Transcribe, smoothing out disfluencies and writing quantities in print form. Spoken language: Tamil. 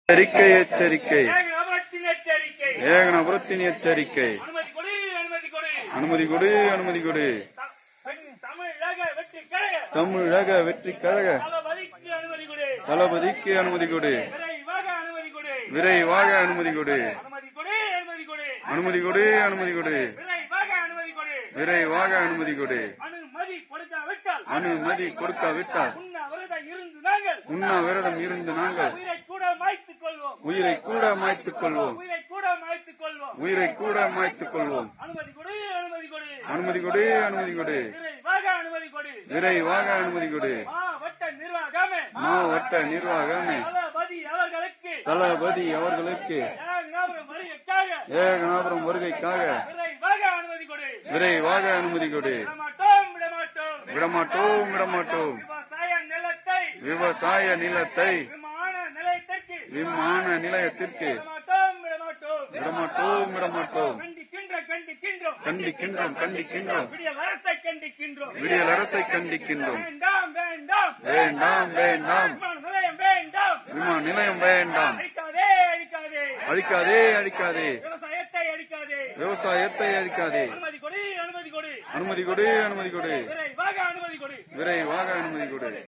எச்சரிக்கை எச்சரிக்கை ஏகனபுரத்தின் எச்சரிக்கை. அனுமதி கொடு அனுமதி கொடு. தமிழக வெற்றி கழக தளபதிக்கு அனுமதி கொடு. விரைவாக அனுமதி கொடு. அனுமதி கொடு அனுமதி கொடு. விரைவாக அனுமதி கொடு. அனுமதி கொடுக்காவிட்டால் உண்ணாவிரதம் இருந்து நாங்கள் உயிரை கூட மாய்த்துக் கொள்வோம். உயிரை கூட மாய்த்துக் கொள்வோம். அனுமதி கொடு அனுமதி கொடு. விரைவாக அனுமதி கொடு. மாவட்ட நிர்வாகமே தளபதி அவர்களுக்கு ஏகனாபுரம் வருகைக்காக விரைவாக அனுமதி கொடு. விடமாட்டோம் விடமாட்டோம். விவசாய நிலத்தை விமான நிலையத்திற்கு விடமாட்டோம் விடமாட்டோம். கண்டிக்கின்றோம் கண்டிக்கின்றோம். விடியல் அரசை கண்டிக்கின்றோம். வேண்டாம் வேண்டாம். விமான நிலையம் வேண்டாம். அழிக்காதே அழிக்காதே. விவசாயத்தை அழிக்காதே. அனுமதி கொடு அனுமதி கொடு. விரைவாக அனுமதி கொடு.